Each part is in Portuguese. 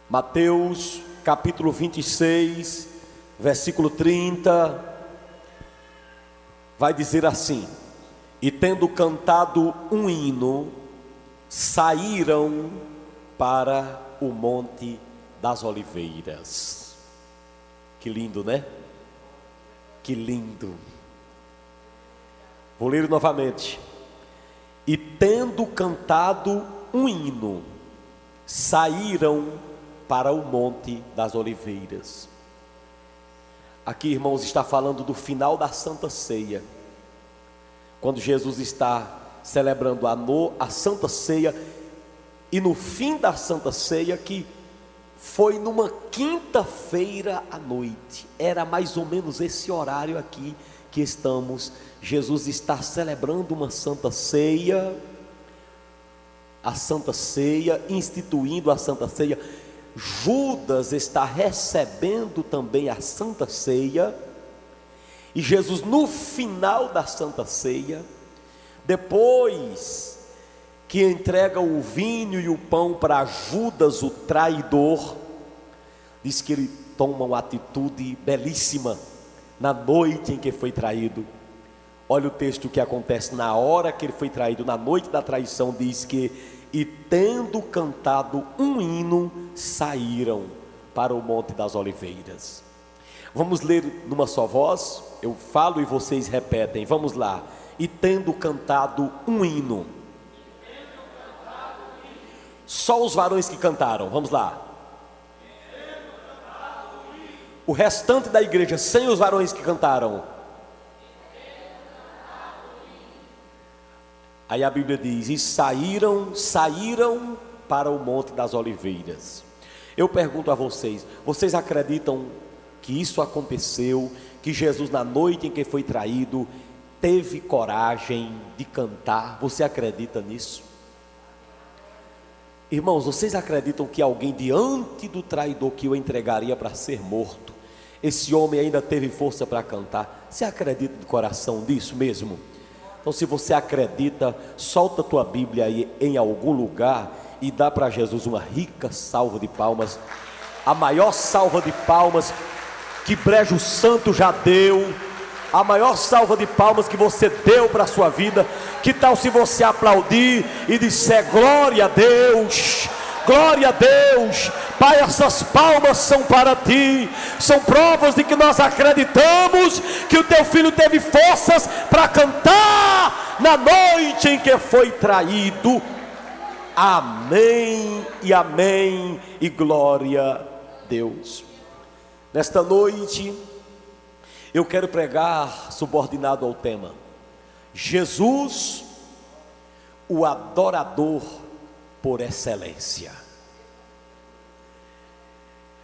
Mateus capítulo 26, versículo 30, vai dizer assim: e tendo cantado um hino, saíram para o Monte das Oliveiras. Que lindo, né? Que lindo. Vou ler novamente. E tendo cantado um hino, saíram para o Monte das Oliveiras. Aqui, irmãos, está falando do final da Santa Ceia, quando Jesus está celebrando a Santa Ceia, e no fim da Santa Ceia, que foi numa quinta-feira à noite, era mais ou menos esse horário aqui que estamos. Jesus está celebrando uma Santa Ceia, a Santa Ceia, instituindo a Santa Ceia. Judas está recebendo também a Santa Ceia, e Jesus, no final da Santa Ceia, depois que entrega o vinho e o pão para Judas, o traidor, diz que ele toma uma atitude belíssima na noite em que foi traído. Olha o texto que acontece na hora que ele foi traído, na noite da traição. Diz que, e tendo cantado um hino, saíram para o Monte das Oliveiras. Vamos ler numa só voz, eu falo e vocês repetem, vamos lá. E tendo cantado um hino. Só os varões que cantaram, vamos lá. O restante da igreja, sem os varões que cantaram. Aí a Bíblia diz: e saíram para o Monte das Oliveiras. Eu pergunto a vocês, vocês acreditam que isso aconteceu, que Jesus, na noite em que foi traído, teve coragem de cantar? Você acredita nisso? Irmãos, vocês acreditam que alguém diante do traidor que o entregaria para ser morto, esse homem ainda teve força para cantar? Você acredita de coração disso mesmo? Então, se você acredita, solta a tua Bíblia aí em algum lugar e dá para Jesus uma rica salva de palmas, a maior salva de palmas que Brejo Santo já deu, a maior salva de palmas que você deu para a sua vida. Que tal se você aplaudir e disser: glória a Deus, glória a Deus. Pai, essas palmas são para ti, são provas de que nós acreditamos que o teu filho teve forças para cantar na noite em que foi traído. Amém e amém e glória a Deus. Nesta noite eu quero pregar subordinado ao tema: Jesus, o adorador por excelência.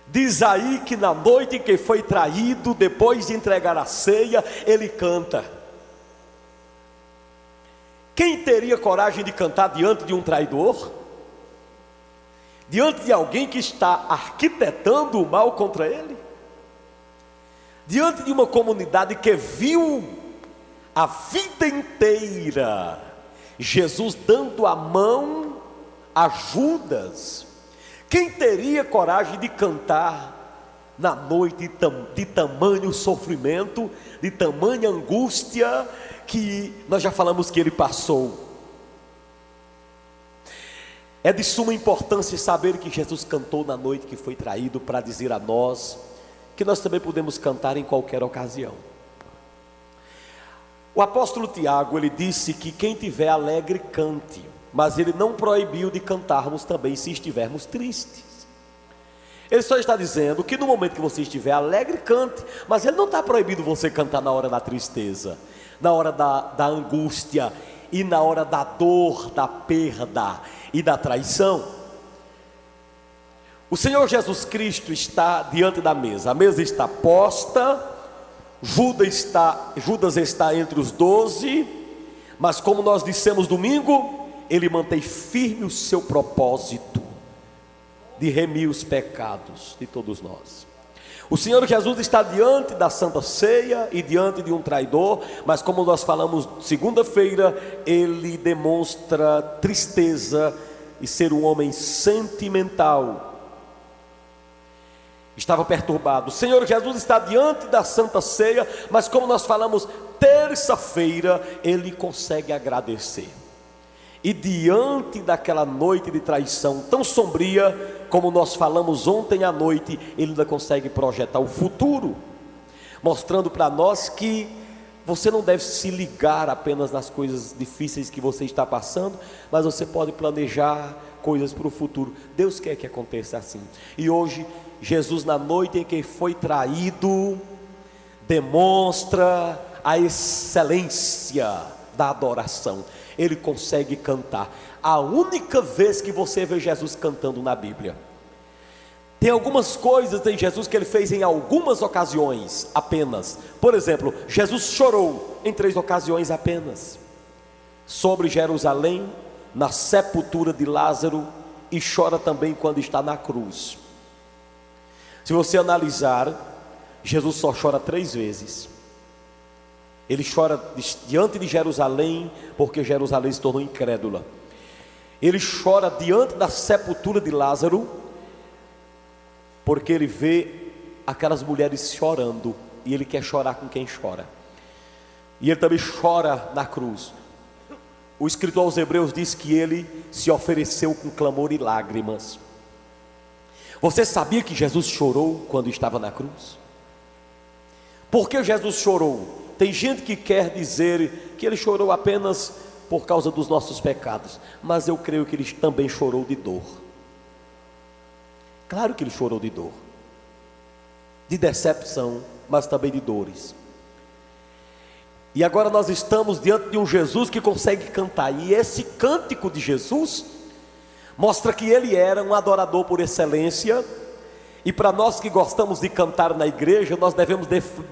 Diz aí que na noite em que foi traído, depois de entregar a ceia, ele canta. Quem teria coragem de cantar diante de um traidor? Diante de alguém que está arquitetando o mal contra ele? Diante de uma comunidade que viu a vida inteira Jesus dando a mão a Judas, quem teria coragem de cantar na noite de tamanho sofrimento, de tamanha angústia que nós já falamos que ele passou? É de suma importância saber que Jesus cantou na noite que foi traído, para dizer a nós que nós também podemos cantar em qualquer ocasião. O apóstolo Tiago, ele disse que quem tiver alegre cante, mas ele não proibiu de cantarmos também se estivermos tristes. Ele só está dizendo que no momento que você estiver alegre, cante, mas ele não está proibindo você cantar na hora da tristeza, na hora da angústia e na hora da dor, da perda e da traição. O Senhor Jesus Cristo está diante da mesa, a mesa está posta, Judas está entre os 12, mas como nós dissemos domingo, ele mantém firme o seu propósito de remir os pecados de todos nós. O Senhor Jesus está diante da Santa Ceia e diante de um traidor, mas como nós falamos segunda-feira, ele demonstra tristeza e ser um homem sentimental. estava perturbado. O Senhor Jesus está diante da Santa Ceia, mas como nós falamos terça-feira, ele consegue agradecer. E diante daquela noite de traição tão sombria, como nós falamos ontem à noite, ele ainda consegue projetar o futuro, mostrando para nós que você não deve se ligar apenas nas coisas difíceis que você está passando, mas você pode planejar coisas para o futuro. Deus quer que aconteça assim. E hoje, Jesus, na noite em que foi traído, demonstra a excelência da adoração. Ele consegue cantar. A única vez que você vê Jesus cantando na Bíblia. Tem algumas coisas em Jesus que ele fez em algumas ocasiões apenas. Por exemplo, Jesus chorou em 3 ocasiões apenas. Sobre Jerusalém, na sepultura de Lázaro, e chora também quando está na cruz. Se você analisar, Jesus só chora 3 vezes. Ele chora diante de Jerusalém, porque Jerusalém se tornou incrédula. Ele chora diante da sepultura de Lázaro, porque ele vê aquelas mulheres chorando, e ele quer chorar com quem chora. E ele também chora na cruz. O escritor aos Hebreus diz que ele se ofereceu com clamor e lágrimas. Você sabia que Jesus chorou quando estava na cruz? Por que Jesus chorou? Tem gente que quer dizer que ele chorou apenas por causa dos nossos pecados, mas eu creio que ele também chorou de dor. Claro que ele chorou de dor, de decepção, mas também de dores. E agora nós estamos diante de um Jesus que consegue cantar, e esse cântico de Jesus mostra que ele era um adorador por excelência. E para nós que gostamos de cantar na igreja, nós devemos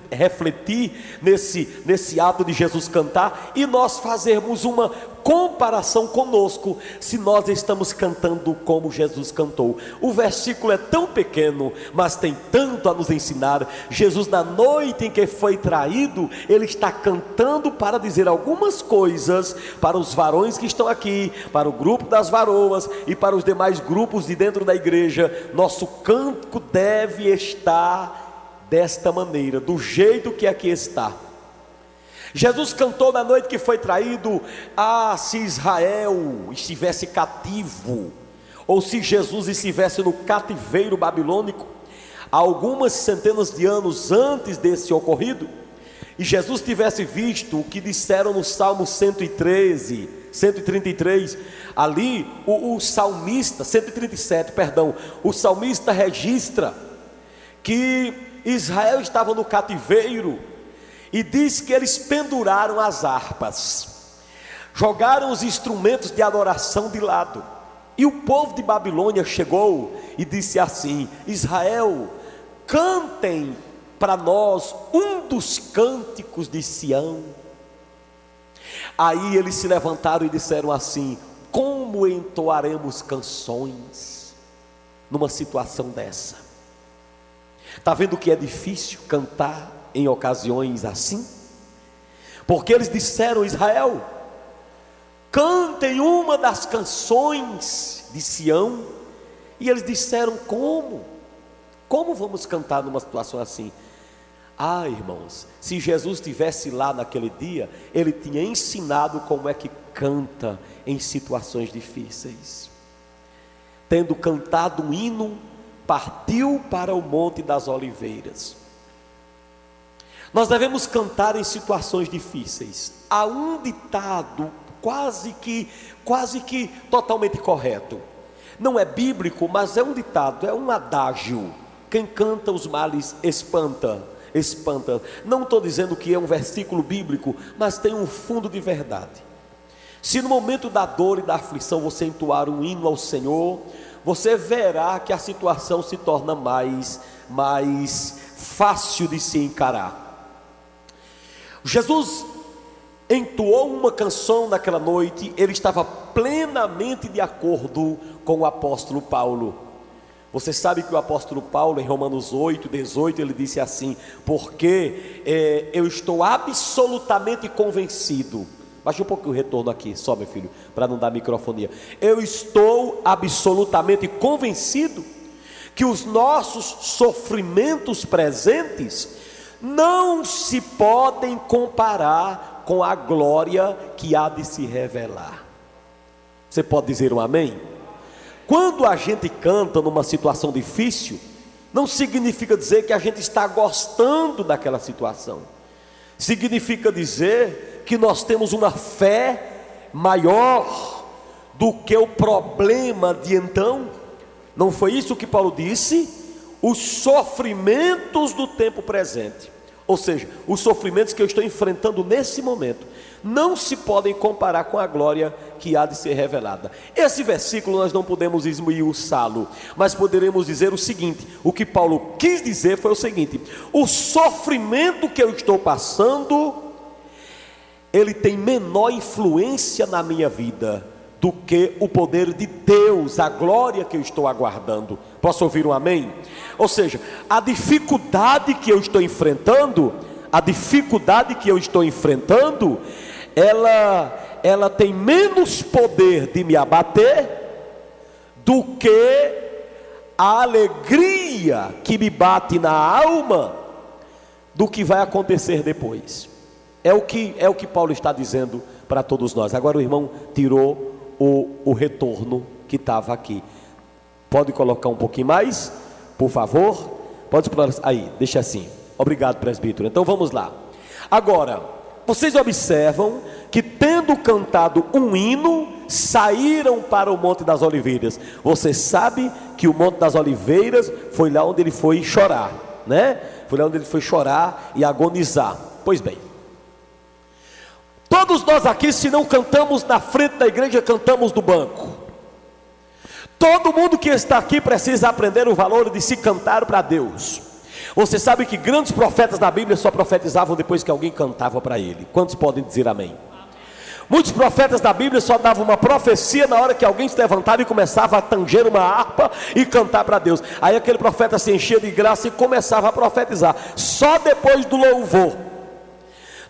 refletir nesse ato de Jesus cantar, e nós fazermos uma comparação conosco, se nós estamos cantando como Jesus cantou. O versículo é tão pequeno, mas tem tanto a nos ensinar. Jesus, na noite em que foi traído, ele está cantando para dizer algumas coisas para os varões que estão aqui, para o grupo das varoas e para os demais grupos de dentro da igreja. Nosso canto deve estar desta maneira, do jeito que aqui está. Jesus cantou na noite que foi traído. Se Israel estivesse cativo, ou se Jesus estivesse no cativeiro babilônico, algumas centenas de anos antes desse ocorrido, e Jesus tivesse visto o que disseram no Salmo 133, ali o salmista, 137, perdão, o salmista registra que Israel estava no cativeiro, e diz que eles penduraram as harpas, jogaram os instrumentos de adoração de lado, e o povo de Babilônia chegou e disse assim: Israel, cantem para nós um dos cânticos de Sião. Aí eles se levantaram e disseram assim: como entoaremos canções numa situação dessa? Está vendo que é difícil cantar em ocasiões assim? Porque eles disseram: Israel, cantem uma das canções de Sião. E eles disseram: como vamos cantar numa situação assim? Irmãos, se Jesus estivesse lá naquele dia, ele tinha ensinado como é que canta em situações difíceis. Tendo cantado um hino, partiu para o Monte das Oliveiras. Nós devemos cantar em situações difíceis. Há um ditado quase que totalmente correto. Não é bíblico, mas é um ditado, é um adágio: quem canta os males espanta. Não estou dizendo que é um versículo bíblico, mas tem um fundo de verdade. Se no momento da dor e da aflição você entoar um hino ao Senhor, você verá que a situação se torna mais fácil de se encarar. Jesus entoou uma canção naquela noite. Ele estava plenamente de acordo com o apóstolo Paulo. Você sabe que o apóstolo Paulo, em Romanos 8:18, ele disse assim: porque eu estou absolutamente convencido. Baixa um pouquinho o retorno aqui, só, meu filho, para não dar microfonia. Eu estou absolutamente convencido que os nossos sofrimentos presentes não se podem comparar com a glória que há de se revelar. Você pode dizer um amém? Quando a gente canta numa situação difícil, não significa dizer que a gente está gostando daquela situação. Significa dizer que nós temos uma fé maior do que o problema de então. Não foi isso que Paulo disse? Os sofrimentos do tempo presente, ou seja, os sofrimentos que eu estou enfrentando nesse momento, não se podem comparar com a glória que há de ser revelada. Esse versículo nós não podemos esmiuçá-lo, mas poderemos dizer o seguinte: o que Paulo quis dizer foi o seguinte: o sofrimento que eu estou passando, ele tem menor influência na minha vida do que o poder de Deus, a glória que eu estou aguardando. Posso ouvir um amém? Ou seja, a dificuldade que eu estou enfrentando, ela tem menos poder de me abater do que a alegria que me bate na alma do que vai acontecer depois. É o que Paulo está dizendo para todos nós. Agora o irmão tirou o retorno que estava aqui. Pode colocar um pouquinho mais, por favor? Pode explorar aí, deixa assim. Obrigado, presbítero. Então vamos lá. Agora, vocês observam que, tendo cantado um hino, saíram para o Monte das Oliveiras. Você sabe que o Monte das Oliveiras foi lá onde ele foi chorar, né? Foi lá onde ele foi chorar e agonizar. Pois bem, todos nós aqui, se não cantamos na frente da igreja, cantamos do banco. Todo mundo que está aqui precisa aprender o valor de se cantar para Deus. Você sabe que grandes profetas da Bíblia só profetizavam depois que alguém cantava para ele. Quantos podem dizer amém? Muitos profetas da Bíblia só davam uma profecia na hora que alguém se levantava e começava a tanger uma harpa e cantar para Deus. Aí aquele profeta se enchia de graça e começava a profetizar. Só depois do louvor.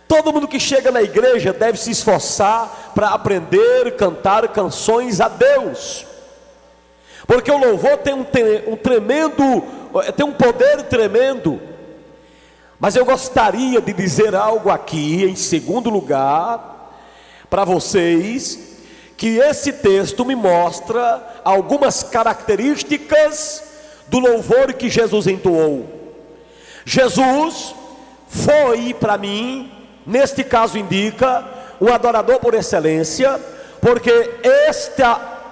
Todo mundo que chega na igreja deve se esforçar para aprender a cantar canções a Deus, porque o louvor tem um poder tremendo. Mas eu gostaria de dizer algo aqui, em segundo lugar, para vocês, que esse texto me mostra algumas características do louvor que Jesus entoou. Jesus foi, para mim, neste caso indica, um adorador por excelência, porque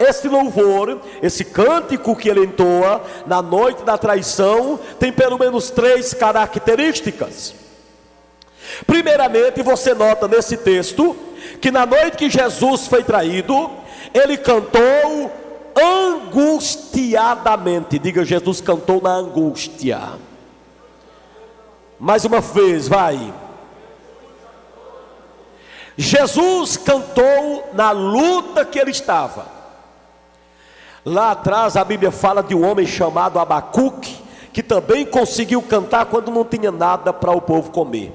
este louvor, esse cântico que ele entoa na noite da traição, tem pelo menos 3 características. Primeiramente, você nota nesse texto, que na noite que Jesus foi traído, ele cantou angustiadamente. Diga, Jesus cantou na angústia. Mais uma vez, vai. Jesus cantou na luta que ele estava. Lá atrás a Bíblia fala de um homem chamado Abacuque, que também conseguiu cantar quando não tinha nada para o povo comer.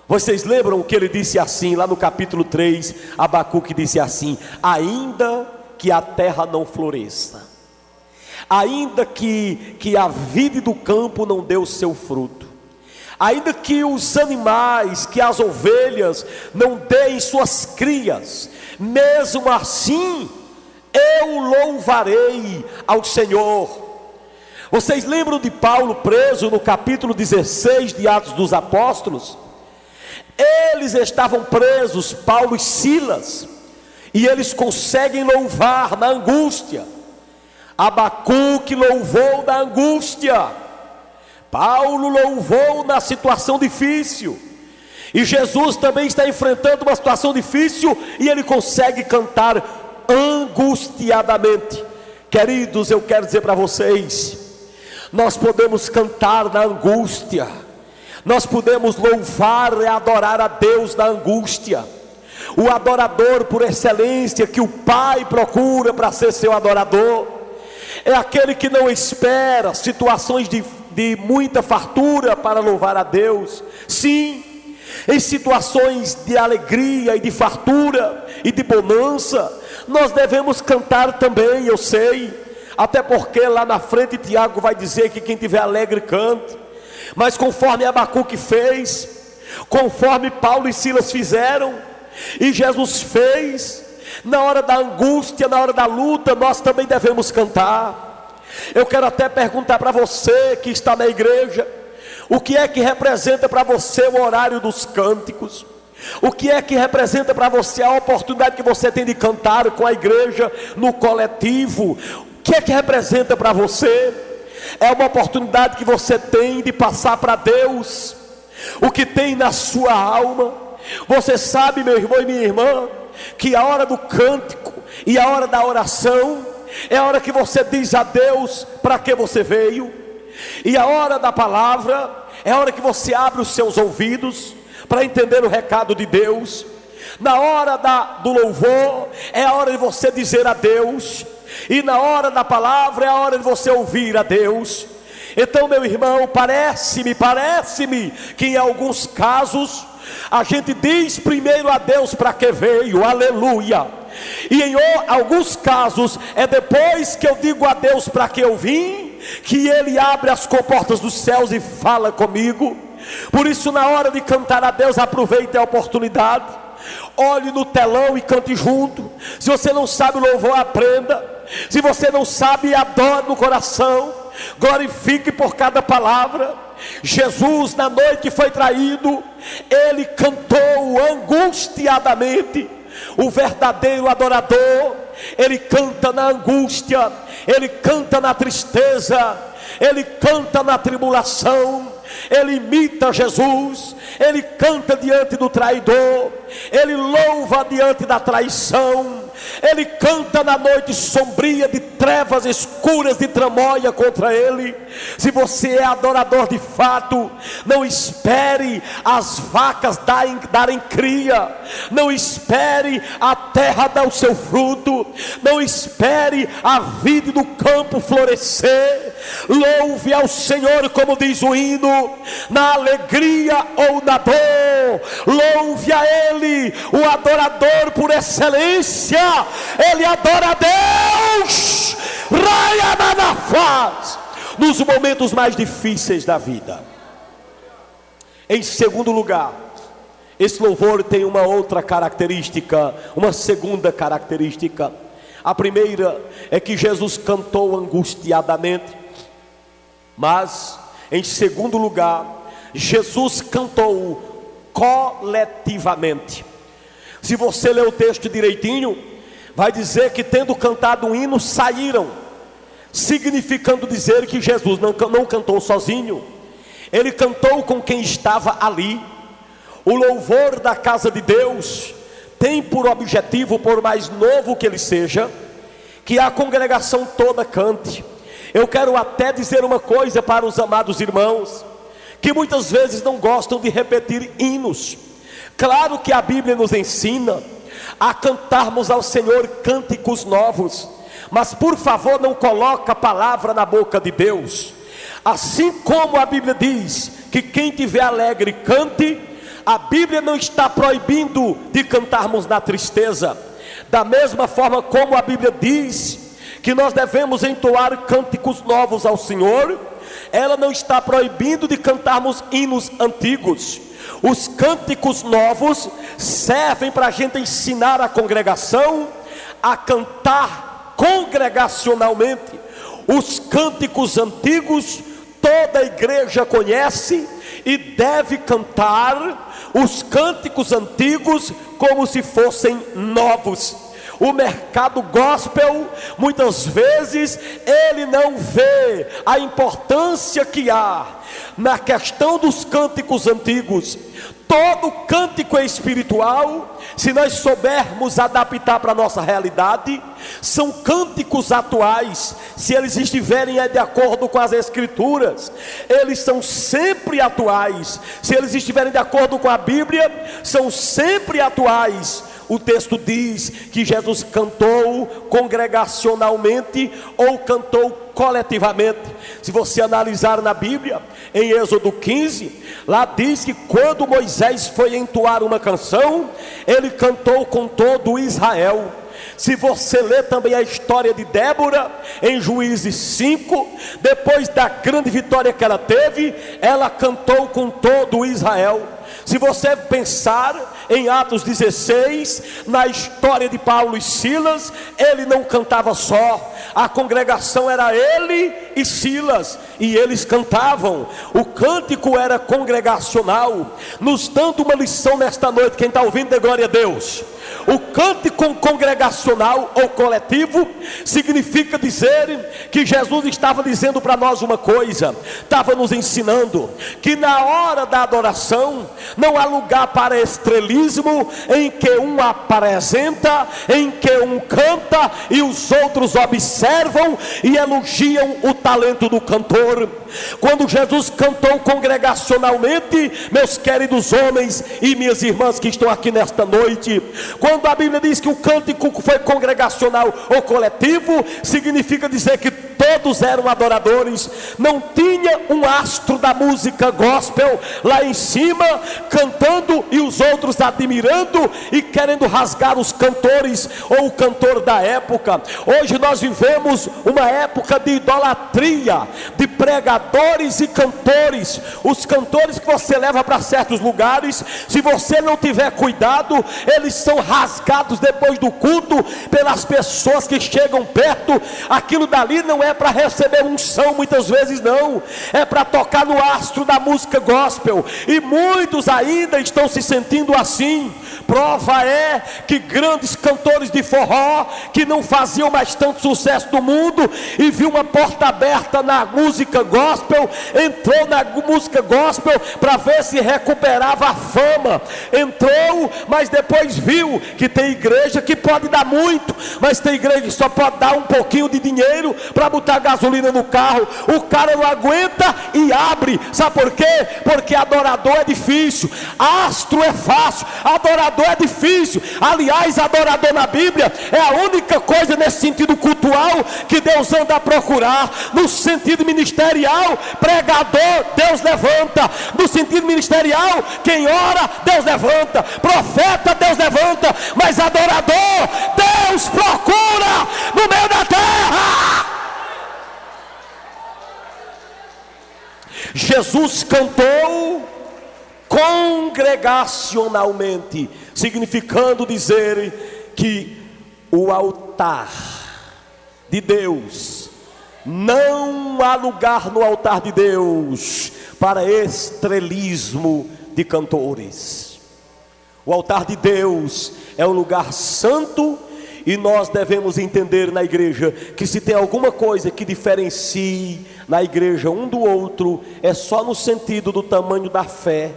Vocês lembram que ele disse assim, lá no capítulo 3, Abacuque disse assim: ainda que a terra não floresça, ainda que a vide do campo não dê o seu fruto, ainda que os animais, que as ovelhas não deem suas crias, mesmo assim eu louvarei ao Senhor. Vocês lembram de Paulo preso no capítulo 16 de Atos dos Apóstolos? Eles estavam presos, Paulo e Silas, e eles conseguem louvar na angústia. Abacuque louvou na angústia, Paulo louvou na situação difícil, e Jesus também está enfrentando uma situação difícil, e ele consegue cantar angustiadamente. Queridos, eu quero dizer para vocês, nós podemos cantar na angústia, nós podemos louvar e adorar a Deus na angústia. O adorador por excelência que o Pai procura para ser seu adorador é aquele que não espera situações de muita fartura para louvar a Deus. Sim, em situações de alegria e de fartura e de bonança, nós devemos cantar também, eu sei. até porque lá na frente Tiago vai dizer que quem tiver alegre cante. Mas conforme Abacuque fez, conforme Paulo e Silas fizeram, e Jesus fez, na hora da angústia, na hora da luta, nós também devemos cantar. Eu quero até perguntar para você que está na igreja, o que é que representa para você o horário dos cânticos? O que é que representa para você a oportunidade que você tem de cantar com a igreja no coletivo? O que é que representa para você? É uma oportunidade que você tem de passar para Deus o que tem na sua alma. Você sabe, meu irmão e minha irmã, que a hora do cântico e a hora da oração é a hora que você diz a Deus para que você veio. E a hora da palavra é a hora que você abre os seus ouvidos para entender o recado de Deus. Na hora do louvor é a hora de você dizer a Deus, e na hora da palavra é a hora de você ouvir a Deus. Então, meu irmão, parece-me que em alguns casos a gente diz primeiro a Deus para que veio, aleluia. E em alguns casos é depois que eu digo a Deus para que eu vim, que Ele abre as comportas dos céus e fala comigo. Por isso, na hora de cantar a Deus, aproveite a oportunidade, olhe no telão e cante junto. Se você não sabe louvor, aprenda. Se você não sabe, adore no coração, glorifique por cada palavra. Jesus, na noite que foi traído, Ele cantou angustiadamente. O verdadeiro adorador, ele canta na angústia, ele canta na tristeza, ele canta na tribulação. Ele imita Jesus, ele canta diante do traidor, ele louva diante da traição, ele canta na noite sombria de trevas escuras de tramóia contra ele. Se você é adorador de fato, não espere as vacas darem cria, não espere a terra dar o seu fruto, não espere a vide do campo florescer. Louve ao Senhor, como diz o hino, na alegria ou na dor. Louve a Ele, o adorador por excelência. Ele adora a Deus, raia na faz, nos momentos mais difíceis da vida. Em segundo lugar, esse louvor tem uma outra característica, uma segunda característica. A primeira é que Jesus cantou angustiadamente, mas em segundo lugar, Jesus cantou coletivamente. Se você ler o texto direitinho, vai dizer que tendo cantado um hino, saíram, significando dizer que Jesus não cantou sozinho, ele cantou com quem estava ali. O louvor da casa de Deus tem por objetivo, por mais novo que ele seja, que a congregação toda cante. Eu quero até dizer uma coisa para os amados irmãos, que muitas vezes não gostam de repetir hinos. Claro que a Bíblia nos ensina a cantarmos ao Senhor cânticos novos, mas por favor não coloque a palavra na boca de Deus. Assim como a Bíblia diz que quem tiver alegre cante, a Bíblia não está proibindo de cantarmos na tristeza. Da mesma forma como a Bíblia diz que nós devemos entoar cânticos novos ao Senhor, ela não está proibindo de cantarmos hinos antigos. Os cânticos novos servem para a gente ensinar a congregação a cantar congregacionalmente. Os cânticos antigos toda a igreja conhece e deve cantar os cânticos antigos como se fossem novos. O mercado gospel, muitas vezes, ele não vê a importância que há na questão dos cânticos antigos. Todo cântico é espiritual, se nós soubermos adaptar para a nossa realidade. São cânticos atuais, se eles estiverem de acordo com as escrituras, eles são sempre atuais. Se eles estiverem de acordo com a Bíblia, são sempre atuais. O texto diz que Jesus cantou congregacionalmente ou cantou coletivamente. Se você analisar na Bíblia, em Êxodo 15, lá diz que quando Moisés foi entoar uma canção, ele cantou com todo Israel. Se você ler também a história de Débora, em Juízes 5, depois da grande vitória que ela teve, ela cantou com todo Israel. Se você pensar em Atos 16, na história de Paulo e Silas, ele não cantava só, a congregação era ele e Silas, e eles cantavam. O cântico era congregacional, nos dando uma lição nesta noite. Quem está ouvindo, dê glória a Deus. O cântico congregacional ou coletivo significa dizer que Jesus estava dizendo para nós uma coisa, estava nos ensinando que na hora da adoração não há lugar para estrelismo, em que um apresenta, em que um canta e os outros observam e elogiam o talento do cantor. Quando Jesus cantou congregacionalmente, meus queridos homens e minhas irmãs que estão aqui nesta noite, quando a Bíblia diz que o cântico foi congregacional ou coletivo, significa dizer que todos eram adoradores. Não tinha um astro da música gospel lá em cima cantando e os outros admirando e querendo rasgar os cantores ou o cantor da época. Hoje nós vivemos uma época de idolatria, de pregadores e cantores. Os cantores que você leva para certos lugares, se você não tiver cuidado, eles são rasgados depois do culto pelas pessoas que chegam perto. Aquilo dali não é para receber unção, muitas vezes não, é para tocar no astro da música gospel, e muitos ainda estão se sentindo assim. Prova é que grandes cantores de forró, que não faziam mais tanto sucesso no mundo, e viu uma porta aberta na música gospel, entrou na música gospel para ver se recuperava a fama, entrou, mas depois viu que tem igreja que pode dar muito, mas tem igreja que só pode dar um pouquinho de dinheiro para botar gasolina no carro. O cara não aguenta e abre. Sabe por quê? Porque adorador é difícil, astro é fácil, adorador é difícil. Aliás, adorador na Bíblia é a única coisa nesse sentido cultural que Deus anda a procurar. No sentido ministerial, pregador, Deus levanta. No sentido ministerial, quem ora, Deus levanta. Profeta, Deus levanta. Mas adorador, Deus procura no meio da terra. Jesus cantou congregacionalmente, significando dizer que o altar de Deus, não há lugar no altar de Deus para estrelismo de cantores. O altar de Deus é um lugar santo, e nós devemos entender na igreja que se tem alguma coisa que diferencie na igreja um do outro, é só no sentido do tamanho da fé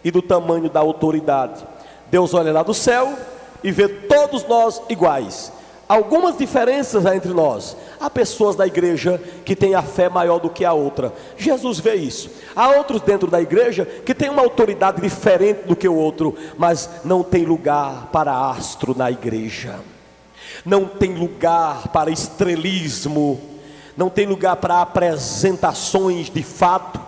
e do tamanho da autoridade. Deus olha lá do céu e vê todos nós iguais. Algumas diferenças há entre nós. Há pessoas da igreja que têm a fé maior do que a outra. Jesus vê isso. Há outros dentro da igreja que têm uma autoridade diferente do que o outro, mas não tem lugar para astro na igreja. Não tem lugar para estrelismo, não tem lugar para apresentações de fato.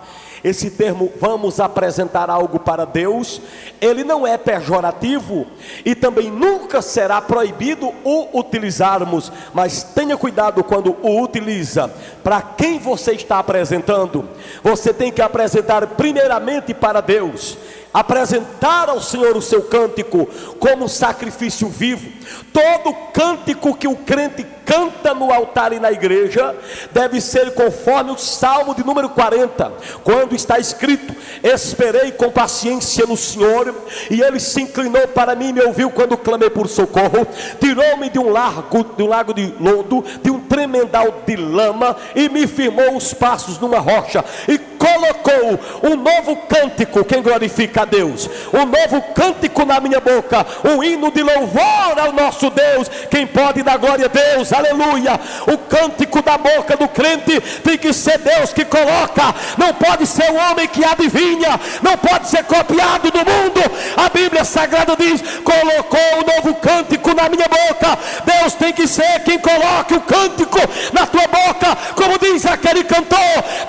Esse termo, vamos apresentar algo para Deus, ele não é pejorativo e também nunca será proibido o utilizarmos, mas tenha cuidado quando o utiliza. Para quem você está apresentando? Você tem que apresentar primeiramente para Deus, apresentar ao Senhor o seu cântico como sacrifício vivo. Todo cântico que o crente canta no altar e na igreja deve ser conforme o Salmo de número 40, quando está escrito: esperei com paciência no Senhor, e Ele se inclinou para mim e me ouviu quando clamei por socorro. Tirou-me de um lago de lodo, de um tremendal de lama, e me firmou os passos numa rocha, e colocou um novo cântico, quem glorifica a Deus, um novo cântico na minha boca, um hino de louvor ao nosso Deus. Quem pode dar glória a Deus? Aleluia. O cântico da boca do crente tem que ser Deus que coloca, não pode ser o homem que adivinha, não pode ser copiado do mundo. A Bíblia Sagrada diz: colocou um novo cântico na minha boca. Deus tem que ser quem coloque o cântico na tua boca, como diz aquele cantor: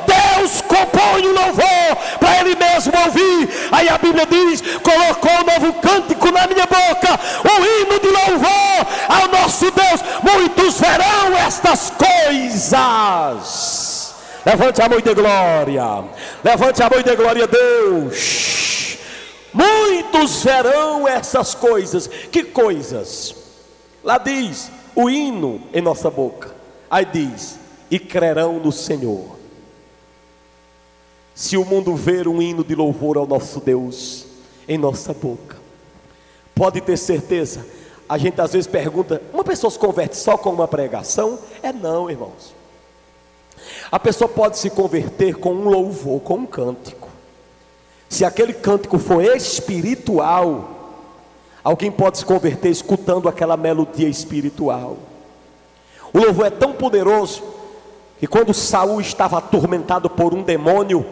Deus compõe o louvor para Ele mesmo ouvir. Aí a Bíblia diz: colocou um novo cântico na minha boca, um hino de louvor ao nosso Levante a mão e dê glória. Levante a mão e dê glória a Deus. Muitos verão essas coisas. Que coisas? Lá diz, o hino em nossa boca. Aí diz, e crerão no Senhor. Se o mundo ver um hino de louvor ao nosso Deus em nossa boca, pode ter certeza. A gente às vezes pergunta, uma pessoa se converte só com uma pregação? Não, irmãos. A pessoa pode se converter com um louvor, com um cântico. Se aquele cântico for espiritual, alguém pode se converter escutando aquela melodia espiritual. O louvor é tão poderoso que quando Saul estava atormentado por um demônio,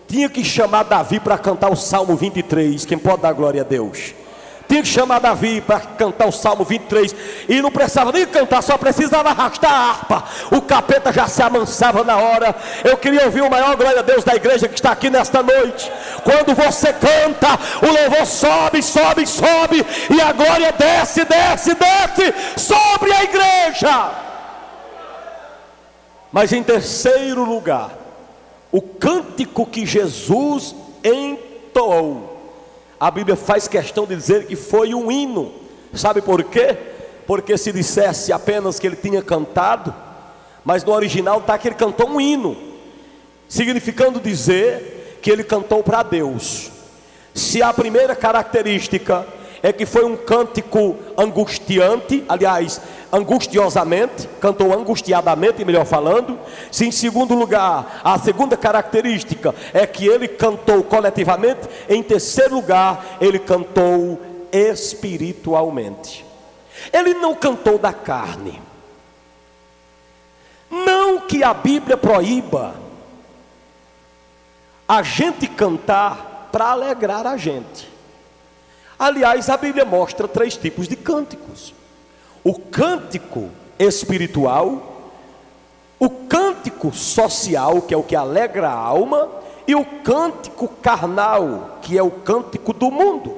tinha que chamar Davi para cantar o Salmo 23. Quem pode dar glória a Deus? Tinha que chamar Davi para cantar o Salmo 23. E não precisava nem cantar, só precisava arrastar a harpa. O capeta já se amansava na hora. Eu queria ouvir o maior glória a Deus da igreja que está aqui nesta noite. Quando você canta, o louvor sobe, sobe, sobe, e a glória desce, desce, desce sobre a igreja. Mas em terceiro lugar, o cântico que Jesus entoou, a Bíblia faz questão de dizer que foi um hino. Sabe por quê? Porque se dissesse apenas que ele tinha cantado, mas no original está que ele cantou um hino, significando dizer que ele cantou para Deus. Se a primeira característica é que foi um cântico angustiante, aliás, angustiosamente, cantou angustiadamente, melhor falando. Se em segundo lugar, a segunda característica é que ele cantou coletivamente. Em terceiro lugar, ele cantou espiritualmente. Ele não cantou da carne. Não que a Bíblia proíba a gente cantar para alegrar a gente. Aliás, a Bíblia mostra 3 tipos de cânticos: o cântico espiritual, o cântico social, que é o que alegra a alma, e o cântico carnal, que é o cântico do mundo.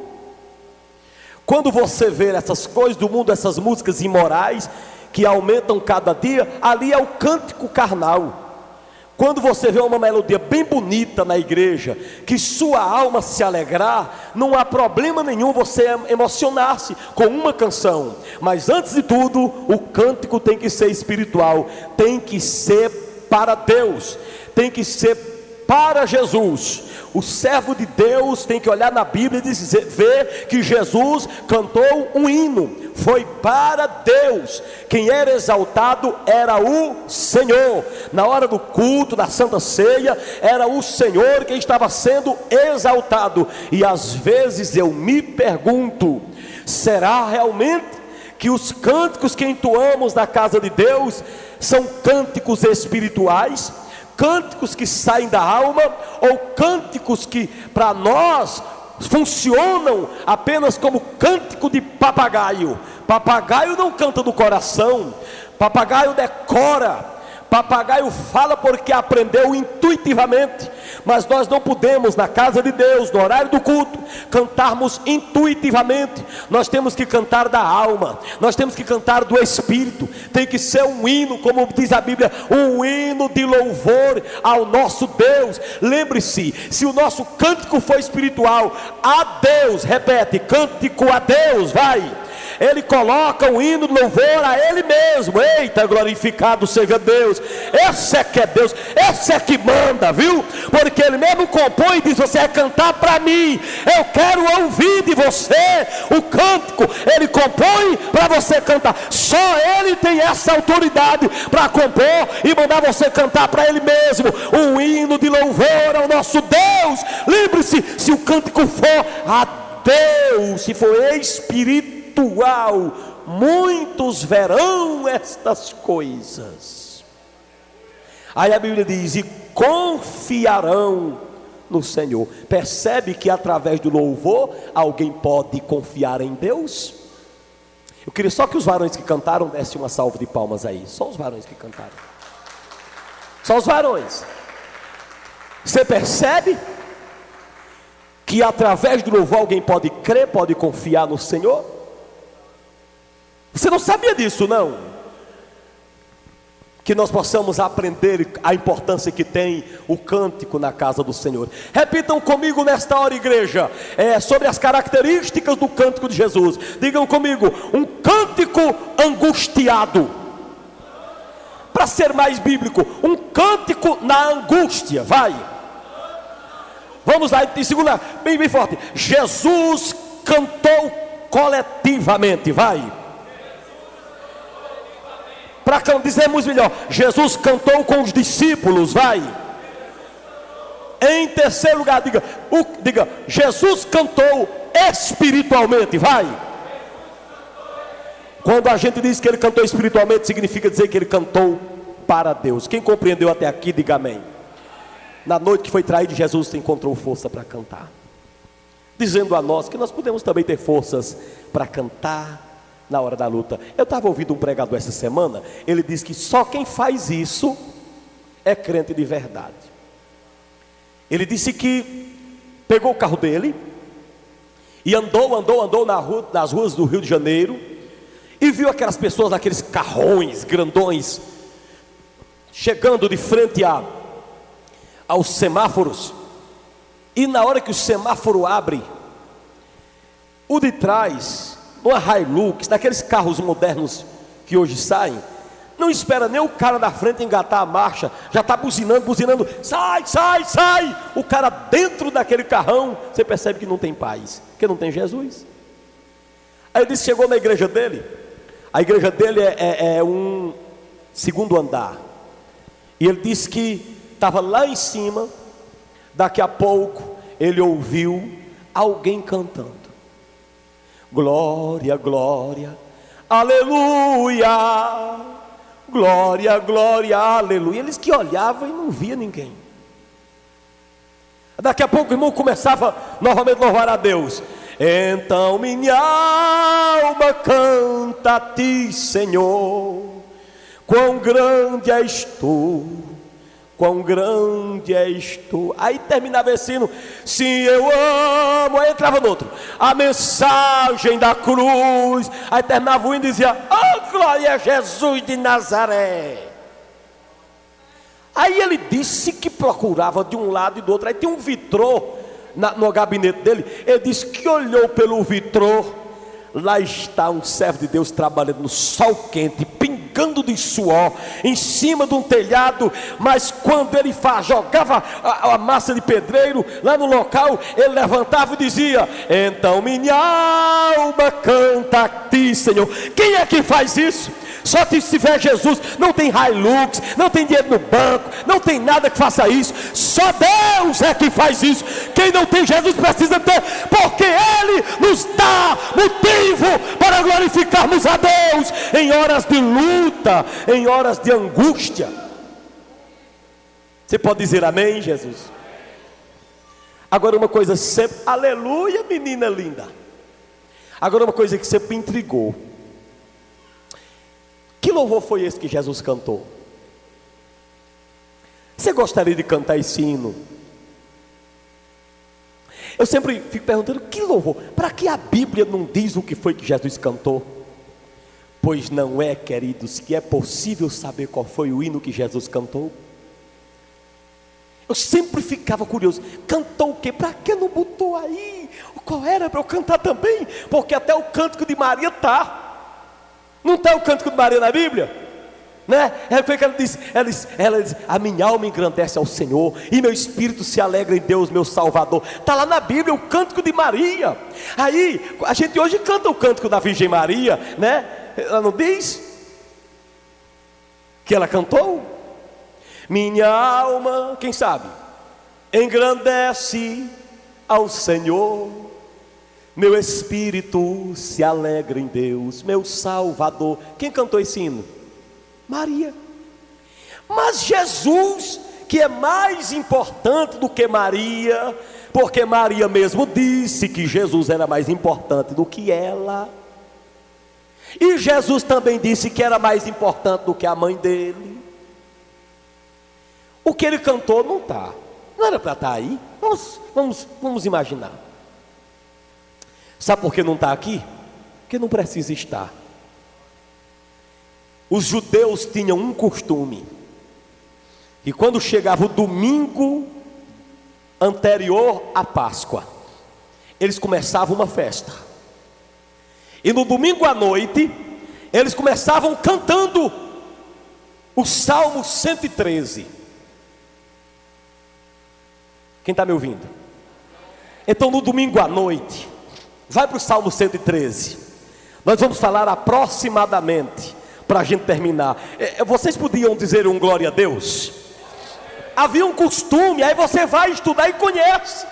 Quando você vê essas coisas do mundo, essas músicas imorais que aumentam cada dia, ali é o cântico carnal. Quando você vê uma melodia bem bonita na igreja, que sua alma se alegrar, não há problema nenhum você emocionar-se com uma canção. Mas antes de tudo, o cântico tem que ser espiritual, tem que ser para Deus, tem que ser para Jesus. O servo de Deus tem que olhar na Bíblia e ver que Jesus cantou um hino, foi para Deus. Quem era exaltado era o Senhor. Na hora do culto, da Santa Ceia, era o Senhor quem estava sendo exaltado. E às vezes eu me pergunto, será realmente que os cânticos que entoamos na casa de Deus são cânticos espirituais? Cânticos que saem da alma, ou cânticos que para nós funcionam apenas como cântico de papagaio? Papagaio não canta do coração, papagaio decora, papagaio fala porque aprendeu intuitivamente. Mas nós não podemos, na casa de Deus, no horário do culto, cantarmos intuitivamente. Nós temos que cantar da alma, nós temos que cantar do Espírito. Tem que ser um hino, como diz a Bíblia, um hino de louvor ao nosso Deus. Lembre-se, se o nosso cântico for espiritual, a Deus, repete, cântico a Deus, vai. Ele coloca um hino de louvor a Ele mesmo. Eita, glorificado seja Deus. Esse é que é Deus, esse é que manda, viu? Porque Ele mesmo compõe e diz: você vai cantar para mim, eu quero ouvir de você. O cântico Ele compõe para você cantar. Só Ele tem essa autoridade para compor e mandar você cantar para Ele mesmo um hino de louvor ao nosso Deus. Lembre-se, se o cântico for a Deus, se for espiritual, muitos verão estas coisas. Aí a Bíblia diz: e confiarão no Senhor. Percebe que através do louvor alguém pode confiar em Deus? Eu queria só que os varões que cantaram dessem uma salva de palmas aí. Só os varões que cantaram. Só os varões. Você percebe que através do louvor alguém pode crer, pode confiar no Senhor? Você não sabia disso, não? que nós possamos aprender a importância que tem o cântico na casa do Senhor. Repitam comigo nesta hora, igreja, sobre as características do cântico de Jesus. Digam comigo: um cântico angustiado. Para ser mais bíblico, um cântico na angústia. Vai. Vamos lá, em segunda, bem forte. Jesus cantou coletivamente. Vai. Para dizermos melhor, Jesus cantou com os discípulos. Vai. Em terceiro lugar, diga, Jesus cantou espiritualmente. Vai. Quando a gente diz que ele cantou espiritualmente, significa dizer que ele cantou para Deus. Quem compreendeu até aqui, diga amém. Na noite que foi traído, Jesus encontrou força para cantar, dizendo a nós que nós podemos também ter forças para cantar na hora da luta. Eu estava ouvindo um pregador essa semana. Ele disse que só quem faz isso é crente de verdade. Ele disse que pegou o carro dele e andou nas ruas do Rio de Janeiro, e viu aquelas pessoas naqueles carrões grandões chegando de frente aos semáforos. E na hora que o semáforo abre, o de trás, numa Hilux, daqueles carros modernos que hoje saem, não espera nem o cara da frente engatar a marcha, já está buzinando, sai. O cara dentro daquele carrão, você percebe que não tem paz, que não tem Jesus. Aí ele disse, chegou na igreja dele. A igreja dele é um segundo andar, e ele disse que estava lá em cima. Daqui a pouco ele ouviu alguém cantando: glória, glória, aleluia, glória, glória, aleluia. Eles que olhavam e não via ninguém. Daqui a pouco o irmão começava novamente a louvar a Deus. Então minha alma canta a ti, Senhor, quão grande és tu, quão grande és tu. Aí terminava esse hino: sim, eu amo. Aí entrava no outro: a mensagem da cruz. Aí terminava o hino e dizia: oh, glória a Jesus de Nazaré. Aí ele disse que procurava de um lado e do outro. Aí tem um vitrô no gabinete dele. Ele disse que olhou pelo vitrô. Lá está um servo de Deus trabalhando no sol quente, pingando de suor, em cima de um telhado. Mas quando ele jogava a massa de pedreiro lá no local, ele levantava e dizia: então minha alma canta a ti, Senhor. Quem é que faz isso? Só se tiver Jesus. Não tem Hilux, não tem dinheiro no banco, não tem nada que faça isso. Só Deus é que faz isso. Quem não tem Jesus precisa ter, porque Ele nos dá motivo para glorificarmos a Deus em horas de luta, em horas de angústia. Você pode dizer amém, Jesus? Agora uma coisa sempre, aleluia, menina linda. Agora uma coisa que sempre me intrigou: que louvor foi esse que Jesus cantou? Você gostaria de cantar esse hino? Eu sempre fico perguntando: que louvor? Para que a Bíblia não diz o que foi que Jesus cantou? Pois não é, queridos, que é possível saber qual foi o hino que Jesus cantou? Eu sempre ficava curioso: cantou o quê? Para que não botou aí? Qual era para eu cantar também? Porque até o cântico de Maria está. Não está o cântico de Maria na Bíblia? Né? Foi que ela disse, a minha alma engrandece ao Senhor, e meu espírito se alegra em Deus meu Salvador. Está lá na Bíblia o cântico de Maria. Aí a gente hoje canta o cântico da Virgem Maria, né? Ela não diz que ela cantou? Minha alma, quem sabe, engrandece ao Senhor, meu espírito se alegra em Deus meu Salvador. Quem cantou esse hino? Maria. Mas Jesus, que é mais importante do que Maria, porque Maria mesmo disse que Jesus era mais importante do que ela, e Jesus também disse que era mais importante do que a mãe dele. O que ele cantou não está, não era para estar aí. Vamos imaginar. Sabe por que não está aqui? Porque não precisa estar. Os judeus tinham um costume, e quando chegava o domingo anterior à Páscoa, eles começavam uma festa. E no domingo à noite, eles começavam cantando o Salmo 113. Quem está me ouvindo? Então no domingo à noite, vai para o Salmo 113. Nós vamos falar aproximadamente, para a gente terminar. Vocês podiam dizer um glória a Deus? Havia um costume, aí você vai estudar e conhece.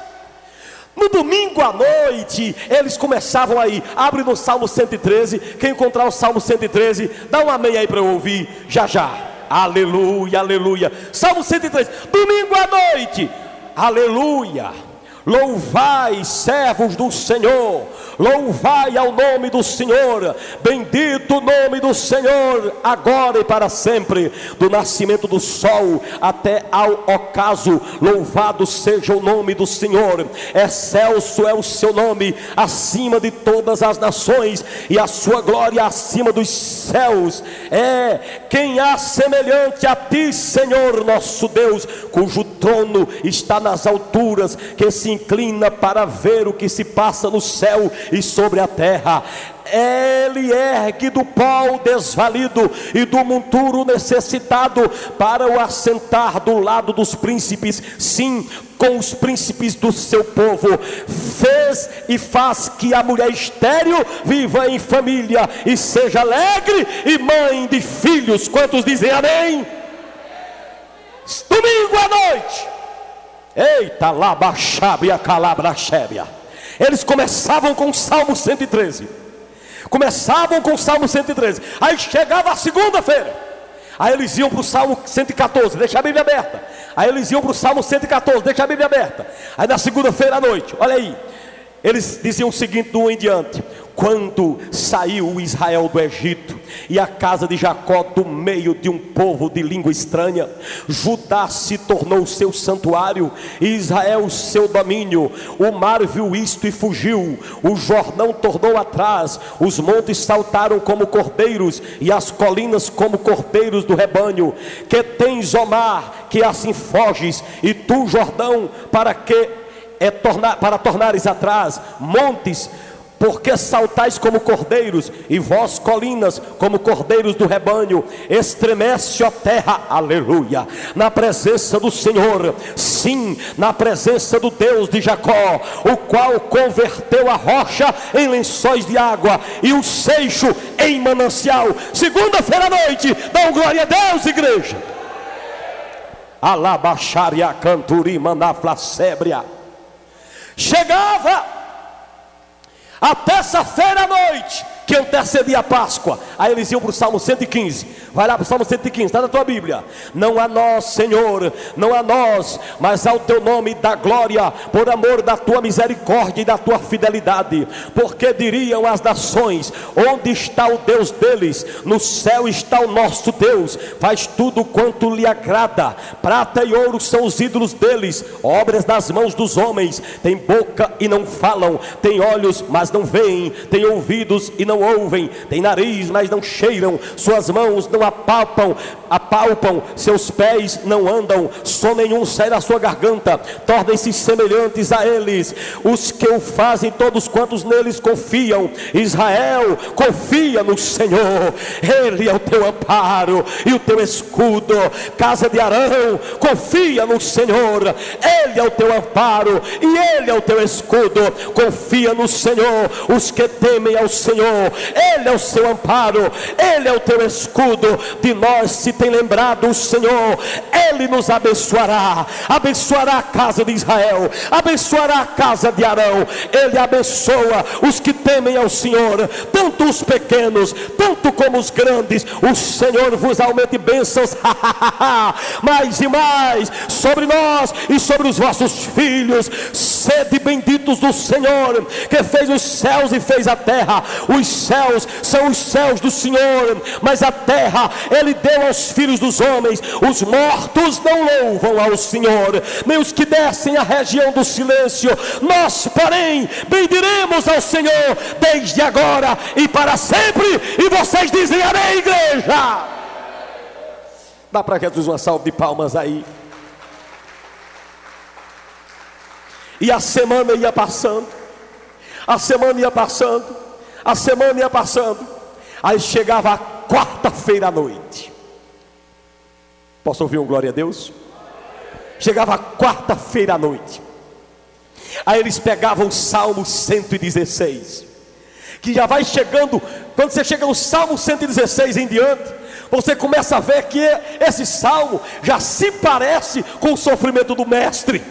No domingo à noite, eles começavam aí. Abre no Salmo 113. Quem encontrar o Salmo 113, dá um amém aí para eu ouvir já já. Aleluia, aleluia. Salmo 113, domingo à noite. Aleluia. Louvai, servos do Senhor, louvai ao nome do Senhor, bendito o nome do Senhor, agora e para sempre, do nascimento do sol até ao ocaso, louvado seja o nome do Senhor, excelso é o seu nome, acima de todas as nações, e a sua glória acima dos céus. Quem há semelhante a ti, Senhor nosso Deus, cujo trono está nas alturas, que se inclina para ver o que se passa no céu e sobre a terra. Ele ergue do pó desvalido e do monturo necessitado, para o assentar do lado dos príncipes, sim, com os príncipes do seu povo. Fez e faz que a mulher estéril viva em família e seja alegre e mãe de filhos. Quantos dizem amém? Domingo à noite, eita, labaxábia, calabraxébia. Eles começavam com o Salmo 113. Aí chegava a segunda-feira, aí eles iam para o Salmo 114, deixa a Bíblia aberta. Aí eles iam para o Salmo 114, deixa a Bíblia aberta. Aí na segunda-feira à noite, olha aí, eles diziam o seguinte do em diante: quando saiu Israel do Egito, e a casa de Jacó do meio de um povo de língua estranha, Judá se tornou seu santuário, e Israel seu domínio. O mar viu isto e fugiu, o Jordão tornou atrás, os montes saltaram como cordeiros, e as colinas como cordeiros do rebanho. Que tens, ó mar, que assim foges, e tu, Jordão, para tornares atrás, montes, porque saltais como cordeiros, e vós, colinas, como cordeiros do rebanho. Estremece, ó terra, aleluia, na presença do Senhor, sim, na presença do Deus de Jacó, o qual converteu a rocha em lençóis de água, e o seixo em manancial. Segunda-feira à noite, dá um glória a Deus, igreja. Alabaxaria canturi manaflacébria. Chegava a terça-feira à noite, que antecedia a Páscoa. Aí eles iam para o Salmo 115. Vai lá para o Salmo 115, está na tua Bíblia. Não a nós, Senhor, não a nós, mas ao teu nome dá glória, por amor da tua misericórdia e da tua fidelidade. Porque diriam as nações: onde está o Deus deles? No céu está o nosso Deus, faz tudo quanto lhe agrada. Prata e ouro são os ídolos deles, obras das mãos dos homens. Tem boca e não falam, tem olhos, mas não veem, tem ouvidos e não ouvem, tem nariz, mas não cheiram, suas mãos não apalpam, seus pés não andam, som nenhum sai da sua garganta. Tornem-se semelhantes a eles os que o fazem, todos quantos neles confiam. Israel, confia no Senhor, Ele é o teu amparo e o teu escudo. Casa de Arão, confia no Senhor, Ele é o teu amparo e Ele é o teu escudo. Confia no Senhor, os que temem ao Senhor, Ele é o seu amparo, Ele é o teu escudo. De nós se tem lembrado o Senhor, Ele nos abençoará, abençoará a casa de Israel, abençoará a casa de Arão. Ele abençoa os que temem ao Senhor, tanto os pequenos, tanto como os grandes. O Senhor vos aumente bênçãos, mais e mais, sobre nós e sobre os vossos filhos. Sede benditos do Senhor, que fez os céus e fez a terra. Os céus são os céus do Senhor, mas a terra terra Ele deu aos filhos dos homens. Os mortos não louvam ao Senhor, nem os que descem à região do silêncio. Nós, porém, bendiremos ao Senhor desde agora e para sempre. E vocês dizem amém, igreja? Dá para Jesus uma salva de palmas aí. E a semana ia passando, a semana ia passando, a semana ia passando. Aí chegava a quarta-feira à noite. Posso ouvir um glória a Deus? Chegava a quarta-feira à noite. Aí eles pegavam o Salmo 116, que já vai chegando. Quando você chega no Salmo 116 em diante, você começa a ver que esse salmo já se parece com o sofrimento do mestre.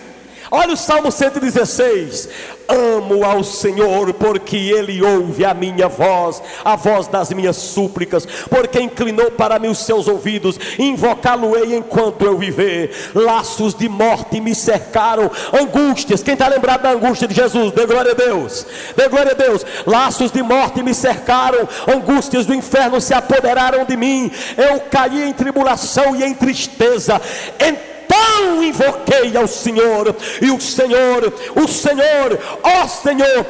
Olha o Salmo 116. Amo ao Senhor, porque Ele ouve a minha voz, a voz das minhas súplicas, porque inclinou para mim os seus ouvidos. Invocá-lo-ei enquanto eu viver. Laços de morte me cercaram, angústias. Quem está lembrado da angústia de Jesus? Dê glória a Deus, dê glória a Deus. Laços de morte me cercaram, angústias do inferno se apoderaram de mim. Eu caí em tribulação e em tristeza. Então invoquei ao Senhor, e o Senhor, ó Senhor,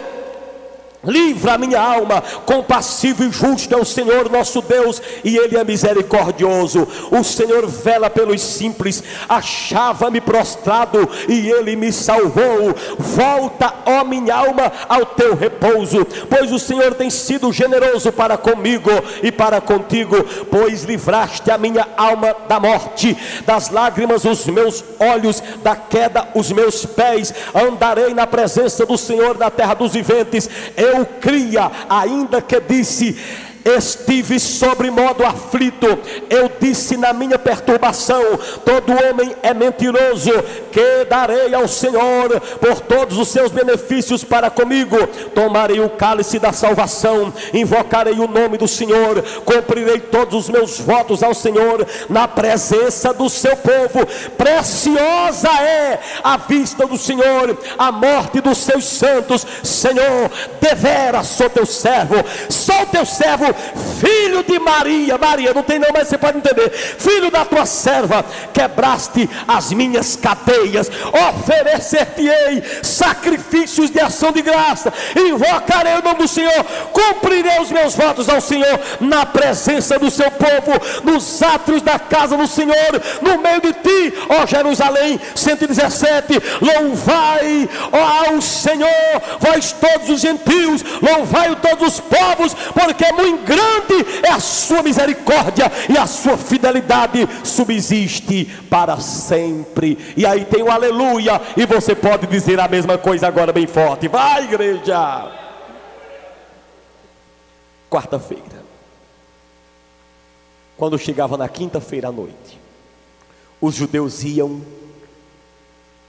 livra a minha alma. Compassivo e justo é o Senhor nosso Deus, e Ele é misericordioso. O Senhor vela pelos simples. Achava-me prostrado e Ele me salvou. Volta, ó minha alma, ao teu repouso, pois o Senhor tem sido generoso para comigo e para contigo. Pois livraste a minha alma da morte, das lágrimas os meus olhos, da queda os meus pés. Andarei na presença do Senhor na terra dos viventes. Eu cria, ainda que disse: estive sobre modo aflito. Eu disse na minha perturbação: todo homem é mentiroso. Que darei ao Senhor por todos os seus benefícios para comigo? Tomarei o cálice da salvação, invocarei o nome do Senhor, cumprirei todos os meus votos ao Senhor na presença do seu povo. Preciosa é a vista do Senhor, a morte dos seus santos. Senhor, deveras sou teu servo, filho de Maria. Maria não tem não, mas você pode entender. Filho da tua serva, quebraste as minhas cadeias. Oferecer-te-ei sacrifícios de ação de graça, invocarei o nome do Senhor, cumprirei os meus votos ao Senhor na presença do seu povo, nos átrios da casa do Senhor, no meio de ti, ó Jerusalém. 117. Louvai, ó, ao Senhor, vós todos os gentios, louvai todos os povos, porque muito grande é a sua misericórdia e a sua fidelidade subsiste para sempre. E aí tem o aleluia, e você pode dizer a mesma coisa agora bem forte. Vai, igreja. Quarta-feira, quando chegava na quinta-feira à noite, os judeus iam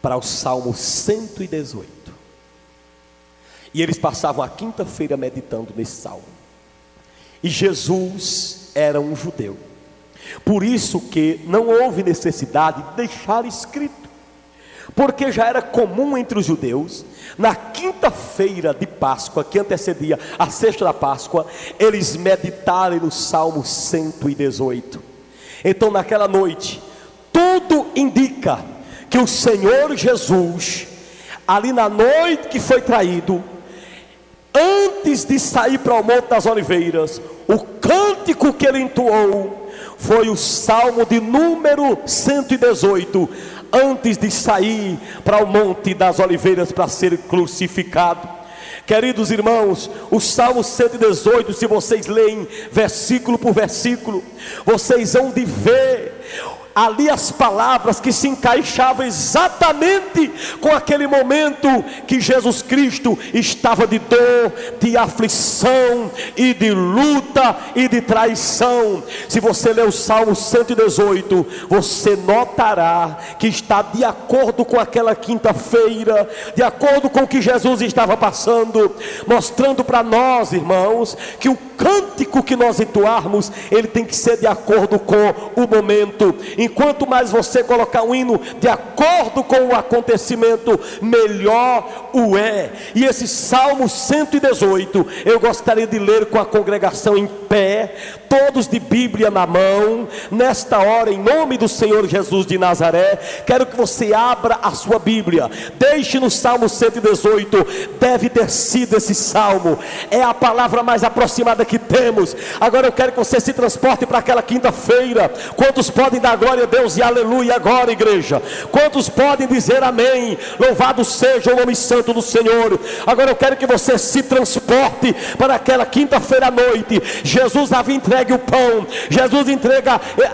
para o Salmo 118, e eles passavam a quinta-feira meditando nesse salmo. E Jesus era um judeu, por isso que não houve necessidade de deixar escrito, porque já era comum entre os judeus, na quinta-feira de Páscoa, que antecedia a sexta da Páscoa, eles meditarem no Salmo 118. Então naquela noite, tudo indica que o Senhor Jesus, ali na noite que foi traído, antes de sair para o Monte das Oliveiras, o cântico que ele entoou foi o Salmo de número 118, antes de sair para o Monte das Oliveiras para ser crucificado. Queridos irmãos, o Salmo 118, se vocês leem versículo por versículo, vocês vão de ver ali as palavras que se encaixavam exatamente com aquele momento que Jesus Cristo estava de dor, de aflição e de luta e de traição. Se você ler o Salmo 118, você notará que está de acordo com aquela quinta-feira, de acordo com o que Jesus estava passando, mostrando para nós, irmãos, que o cântico que nós entoarmos, ele tem que ser de acordo com o momento. Enquanto mais você colocar um hino de acordo com o acontecimento, melhor o é. E esse Salmo 118, eu gostaria de ler com a congregação em pé, todos de Bíblia na mão, nesta hora, em nome do Senhor Jesus de Nazaré. Quero que você abra a sua Bíblia, deixe no Salmo 118, deve ter sido esse salmo, é a palavra mais aproximada que temos. Agora eu quero que você se transporte para aquela quinta-feira. Quantos podem dar glória a Deus e aleluia agora, igreja? Quantos podem dizer amém? Louvado seja o nome santo do Senhor. Agora eu quero que você se transporte para aquela quinta-feira à noite. Jesus havia entregue o pão, Jesus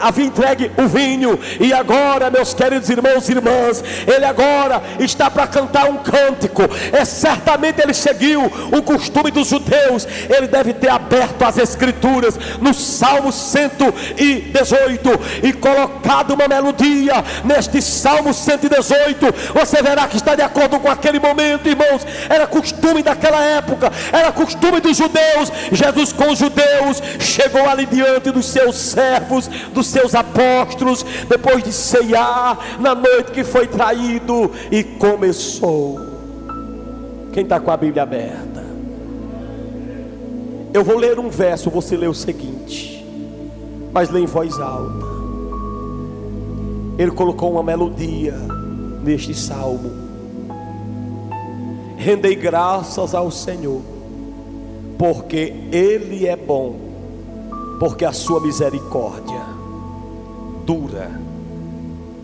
havia entregue o vinho, e agora, meus queridos irmãos e irmãs, ele agora está para cantar um cântico. Certamente ele seguiu o costume dos judeus, ele deve ter aberto as escrituras no Salmo 118 e colocado uma melodia neste Salmo 118. Você verá que está de acordo com aquele momento, irmãos. Era costume daquela época, era costume dos judeus. Jesus com os judeus chegou ali diante dos seus servos, dos seus apóstolos, depois de ceiar na noite que foi traído, e começou. Quem está com a Bíblia aberta? Eu vou ler um verso, você lê o seguinte, mas lê em voz alta. Ele colocou uma melodia neste salmo: rendei graças ao Senhor, porque Ele é bom, porque a sua misericórdia dura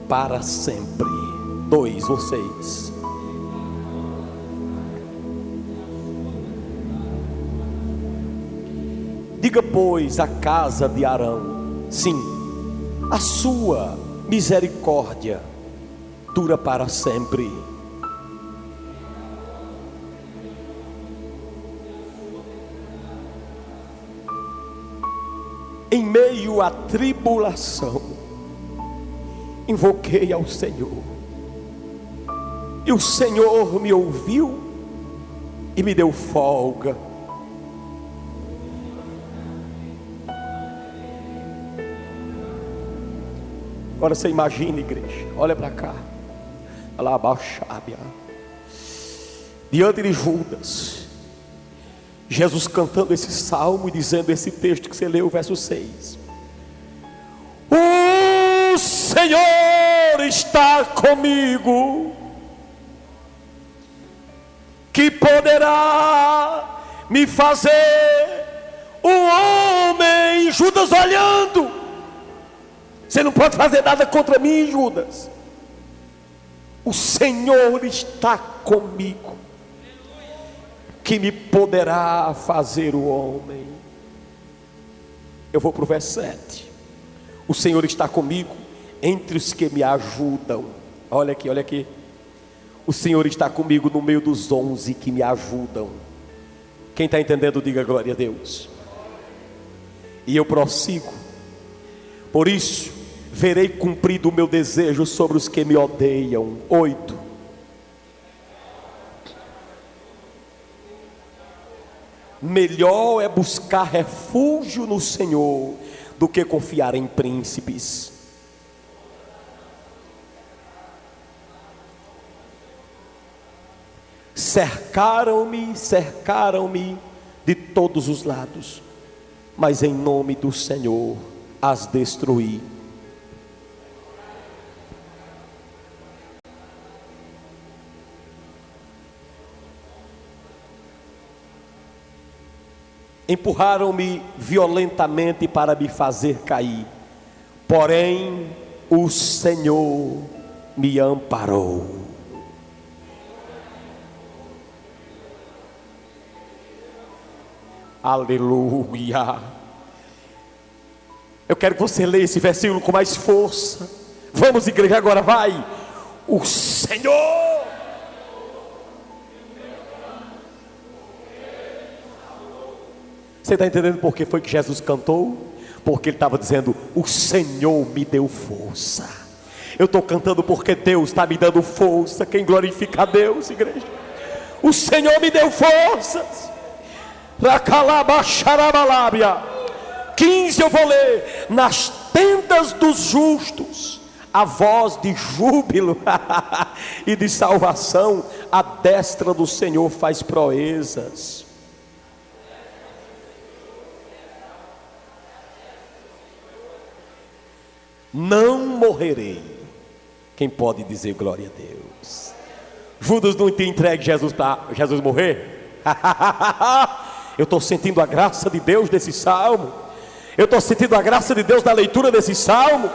para sempre. 2, vocês. Diga, pois, a casa de Arão, sim, a sua misericórdia dura para sempre. Em meio à tribulação, invoquei ao Senhor, e o Senhor me ouviu e me deu folga. Agora você imagina, igreja, olha para cá, lá abaixo, diante de Judas, Jesus cantando esse salmo e dizendo esse texto que você leu, verso 6: o Senhor está comigo, que poderá me fazer um homem. Judas olhando: você não pode fazer nada contra mim, Judas. O Senhor está comigo, que me poderá fazer o homem. Eu vou para o verso 7. O Senhor está comigo entre os que me ajudam. Olha aqui, olha aqui. O Senhor está comigo no meio dos 11 que me ajudam. Quem está entendendo, diga glória a Deus. E eu prossigo: por isso verei cumprido o meu desejo sobre os que me odeiam. 8. Melhor é buscar refúgio no Senhor do que confiar em príncipes. Cercaram-me de todos os lados, mas em nome do Senhor as destruí. Empurraram-me violentamente para me fazer cair, porém o Senhor me amparou. Aleluia. Eu quero que você leia esse versículo com mais força. Vamos, igreja, agora vai. O Senhor. Você está entendendo por que foi que Jesus cantou? Porque ele estava dizendo: o Senhor me deu força. Eu estou cantando porque Deus está me dando força. Quem glorifica a Deus, igreja? O Senhor me deu forças. Racalabaxarabalábia. 15 eu vou ler. Nas tendas dos justos a voz de júbilo e de salvação, a destra do Senhor faz proezas. Não morrerei. Quem pode dizer glória a Deus? Judas não te entregue Jesus para Jesus morrer? Eu estou sentindo a graça de Deus nesse salmo. Eu estou sentindo a graça de Deus na leitura desse salmo.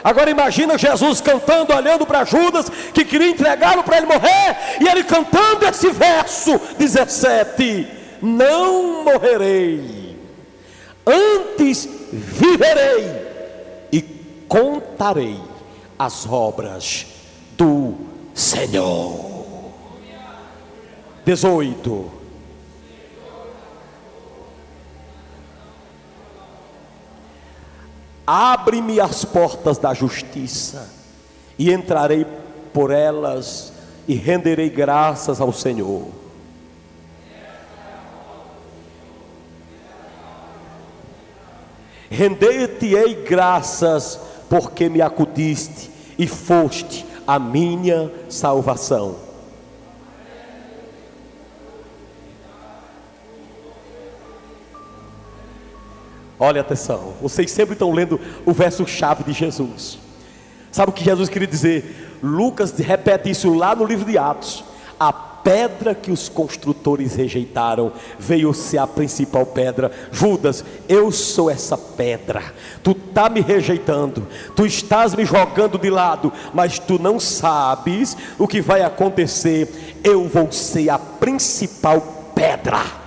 Agora imagina Jesus cantando, olhando para Judas, que queria entregá-lo para ele morrer, e ele cantando esse verso 17: não morrerei, antes viverei e contarei as obras do Senhor. 18. Abre-me as portas da justiça, e entrarei por elas, e renderei graças ao Senhor. Render-te-ei graças, porque me acudiste, e foste a minha salvação. Olha, atenção, vocês sempre estão lendo o verso-chave de Jesus. Sabe o que Jesus queria dizer? Lucas repete isso lá no livro de Atos. A pedra que os construtores rejeitaram veio ser a principal pedra. Judas, eu sou essa pedra. Tu está me rejeitando, tu estás me jogando de lado, mas tu não sabes o que vai acontecer. Eu vou ser a principal pedra.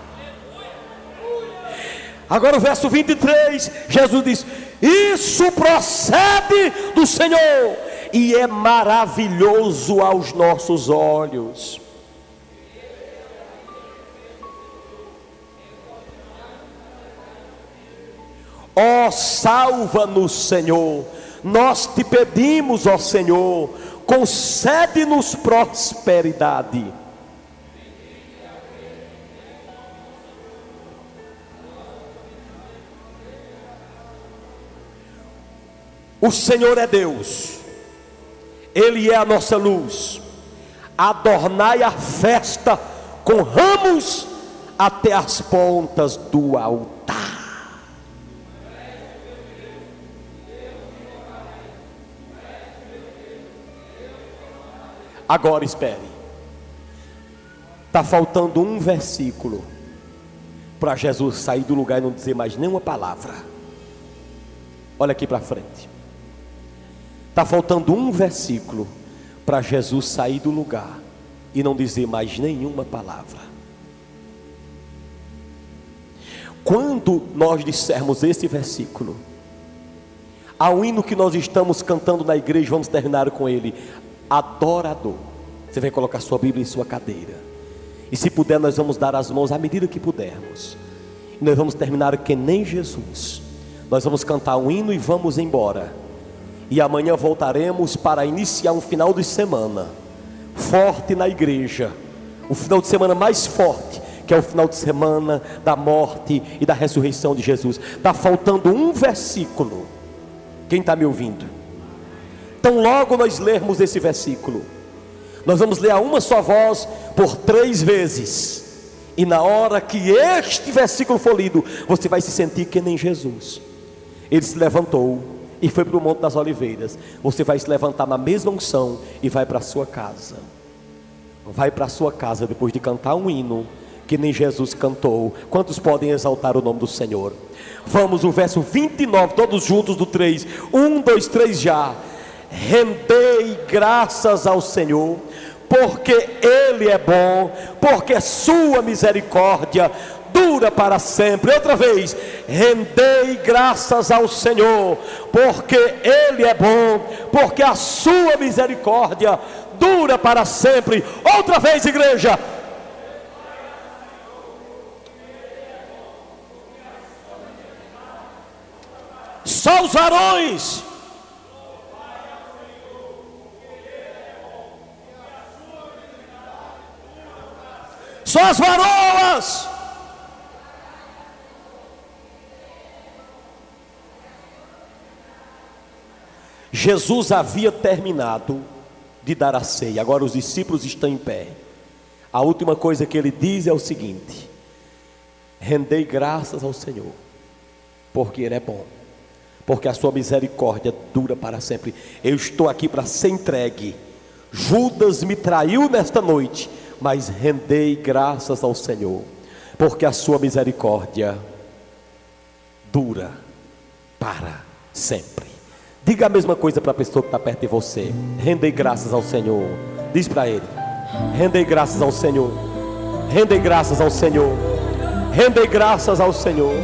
Agora o verso 23, Jesus diz: isso procede do Senhor, e é maravilhoso aos nossos olhos. Ó, salva-nos, Senhor, nós te pedimos, ó Senhor, concede-nos prosperidade. O Senhor é Deus, Ele é a nossa luz. Adornai a festa com ramos até as pontas do altar. Agora espere, está faltando um versículo para Jesus sair do lugar e não dizer mais nenhuma palavra. Olha aqui para frente. Está faltando um versículo para Jesus sair do lugar e não dizer mais nenhuma palavra. Quando nós dissermos esse versículo, ao hino que nós estamos cantando na igreja, vamos terminar com ele: adorador. Você vai colocar sua Bíblia em sua cadeira, e se puder nós vamos dar as mãos à medida que pudermos, e nós vamos terminar que nem Jesus. Nós vamos cantar um hino e vamos embora. E amanhã voltaremos para iniciar um final de semana forte na igreja. O final de semana mais forte, que é o final de semana da morte e da ressurreição de Jesus. Está faltando um versículo. Quem está me ouvindo? Então logo nós lermos esse versículo, nós vamos ler a uma só voz por 3 vezes. E na hora que este versículo for lido, você vai se sentir que nem Jesus. Ele se levantou e foi para o Monte das Oliveiras. Você vai se levantar na mesma unção e vai para a sua casa. Vai para a sua casa depois de cantar um hino que nem Jesus cantou. Quantos podem exaltar o nome do Senhor? Vamos, o verso 29, todos juntos do 3. 1, 2, 3 já. Rendei graças ao Senhor, porque Ele é bom, porque sua misericórdia dura para sempre. Outra vez, rendei graças ao Senhor, porque Ele é bom, porque a sua misericórdia dura para sempre. Outra vez, igreja. Só os varões. Só as varoas. Jesus havia terminado de dar a ceia, agora os discípulos estão em pé. A última coisa que ele diz é o seguinte: rendei graças ao Senhor, porque Ele é bom, porque a sua misericórdia dura para sempre. Eu estou aqui para ser entregue. Judas me traiu nesta noite, mas rendei graças ao Senhor, porque a sua misericórdia dura para sempre. Diga a mesma coisa para a pessoa que está perto de você: rendei graças ao Senhor. Diz para ele: rendei graças ao Senhor, rendei graças ao Senhor, rendei graças ao Senhor,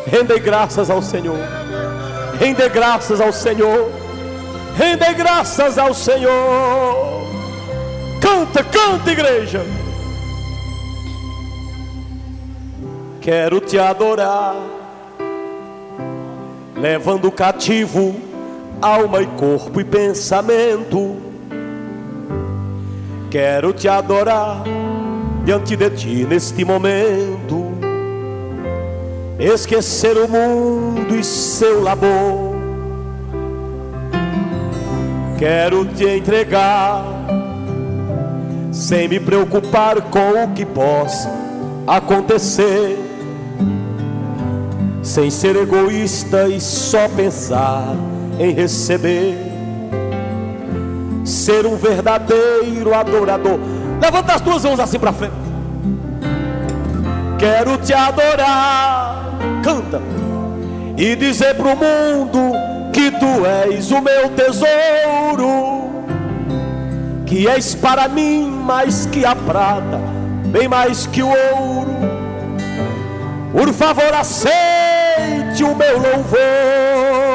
rendei graças ao Senhor, rendei graças ao Senhor, rendei graças ao Senhor. Canta, canta, igreja. Quero te adorar, levando cativo alma e corpo e pensamento. Quero te adorar diante de ti neste momento, esquecer o mundo e seu labor. Quero te entregar, sem me preocupar com o que possa acontecer, sem ser egoísta e só pensar em receber. Ser um verdadeiro adorador. Levanta as tuas mãos assim para frente. Quero te adorar, canta, e dizer para o mundo que tu és o meu tesouro, que és para mim mais que a prata, bem mais que o ouro. Por favor, aceite o meu louvor.